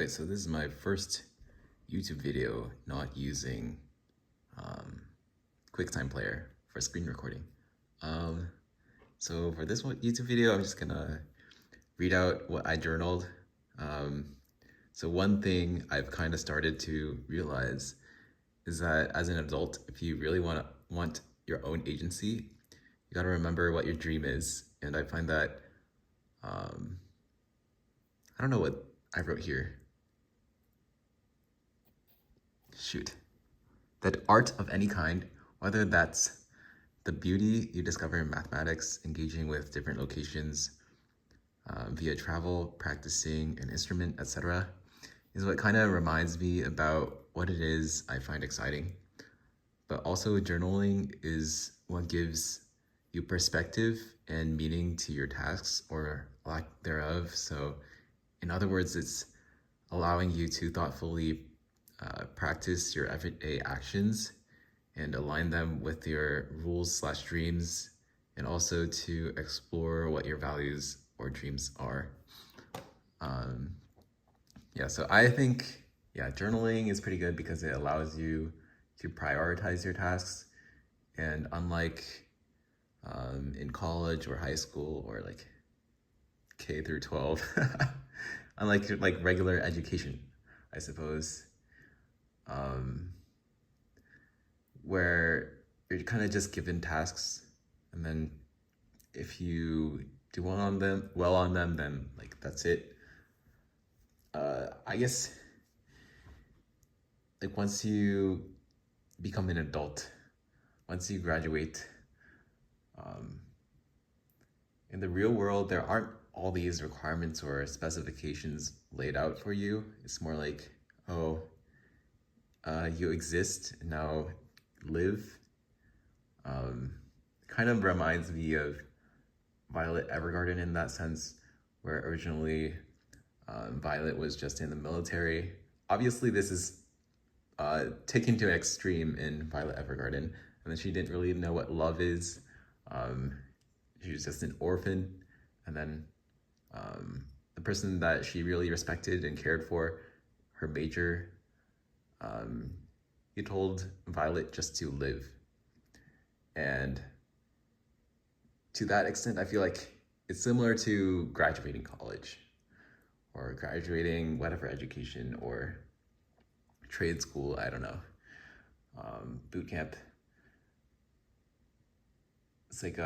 Wait, so this is my first YouTube video not using um, QuickTime Player for screen recording. Um, so for this one YouTube video, I'm just gonna read out what I journaled. Um, so one thing I've kind of started to realize is that as an adult, if you really want your own agency, you gotta remember what your dream is. And I find that um, I don't know what I wrote here. Shoot. That art of any kind, whether that's the beauty you discover in mathematics, engaging with different locations via travel, practicing an instrument, etc., is what kind of reminds me about what it is I find exciting. But also, journaling is what gives you perspective and meaning to your tasks or lack thereof. So, in other words, it's allowing you to thoughtfully practice your everyday actions and align them with your rules/dreams, and also to explore what your values or dreams are. Yeah, so I think, yeah, journaling is pretty good because it allows you to prioritize your tasks. And unlike in college or high school or like K through 12, unlike like regular education, I suppose, um, where you're kind of just given tasks, and then if you do well on them, then like that's it. I guess like once you become an adult, once you graduate, um, in the real world, there aren't all these requirements or specifications laid out for you. It's more like, oh, you exist, now live. Kind of reminds me of Violet Evergarden in that sense, where originally Violet was just in the military. Obviously, this is taken to an extreme in Violet Evergarden, and then she didn't really know what love is. Um, she was just an orphan, and then the person that she really respected and cared for, her major, he told Violet just to live. And to that extent, I feel like it's similar to graduating college or graduating whatever education or trade school, I don't know, boot camp. It's like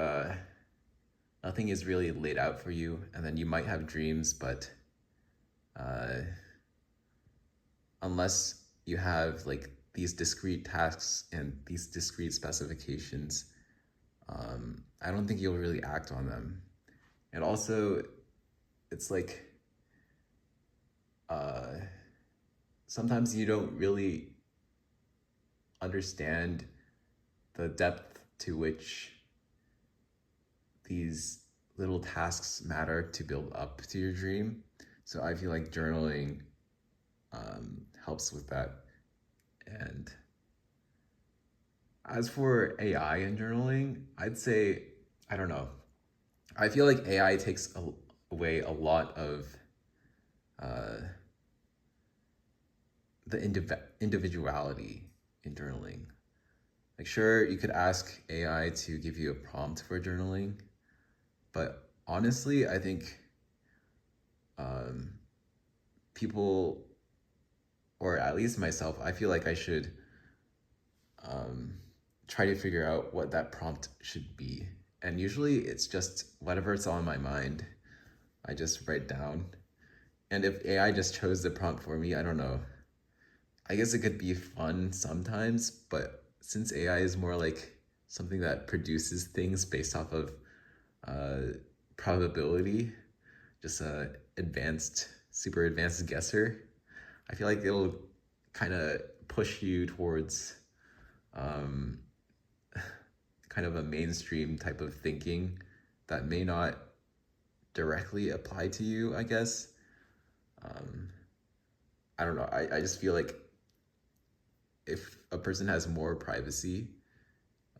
nothing is really laid out for you, and then you might have dreams, but uh, unless you have like these discrete tasks and these discrete specifications, I don't think you'll really act on them. And also, it's like uh, sometimes you don't really understand the depth to which these little tasks matter to build up to your dream. So I feel like journaling helps with that. And as for AI and journaling, I'd say, I don't know. I feel like AI takes away a lot of uh, the individuality in journaling. Like, sure, you could ask AI to give you a prompt for journaling, but honestly, I think um, people, or at least myself, I feel like I should um, try to figure out what that prompt should be. And usually it's just whatever's on my mind, I just write down. And if AI just chose the prompt for me, I don't know. I guess it could be fun sometimes, but since AI is more like something that produces things based off of uh, probability, just a super advanced guesser, I feel like it'll kind of push you towards um, kind of a mainstream type of thinking that may not directly apply to you, I guess. Um, I don't know. I just feel like if a person has more privacy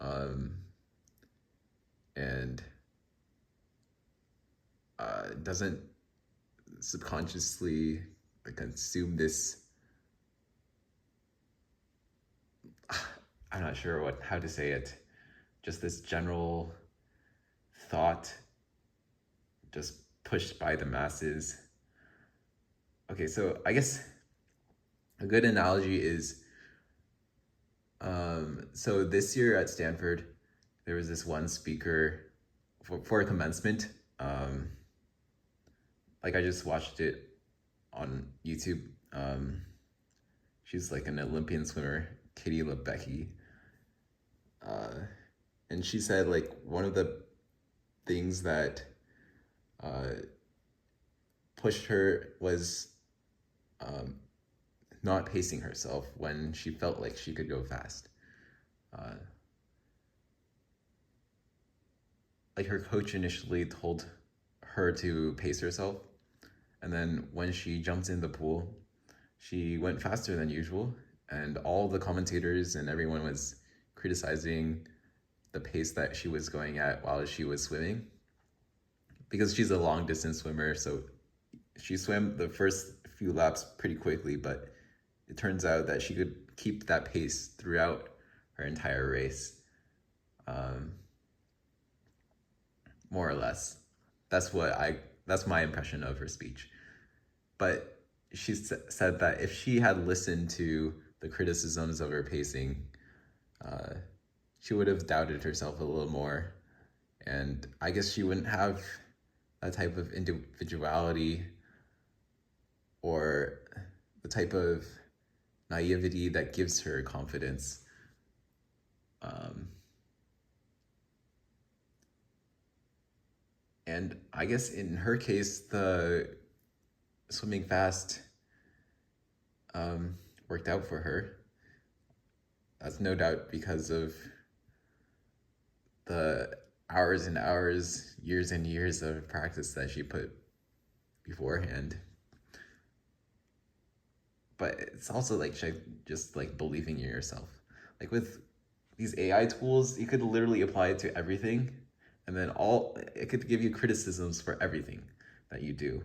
um, and doesn't subconsciously consume this. I'm not sure how to say it. Just this general thought, just pushed by the masses. Okay, so I guess a good analogy is, so this year at Stanford, there was this one speaker for a commencement. Like I just watched it on YouTube. She's like an Olympian swimmer, Katie Ledecky. And she said like one of the things that pushed her was not pacing herself when she felt like she could go fast. Like her coach initially told her to pace herself, and then when she jumped in the pool, she went faster than usual, and all the commentators and everyone was criticizing the pace that she was going at while she was swimming, because she's a long distance swimmer. So she swam the first few laps pretty quickly, but it turns out that she could keep that pace throughout her entire race. More or less. That's my impression of her speech. But she said that if she had listened to the criticisms of her pacing, she would have doubted herself a little more. And I guess she wouldn't have that type of individuality or the type of naivety that gives her confidence. And I guess in her case, the swimming fast worked out for her. That's no doubt because of the hours and hours, years and years of practice that she put beforehand. But it's also like just like believing in yourself. Like with these AI tools, you could literally apply it to everything, and then it could give you criticisms for everything that you do.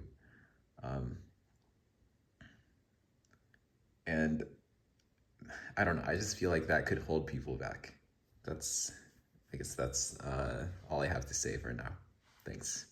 And I don't know, I just feel like that could hold people back. I guess that's all I have to say for now. Thanks.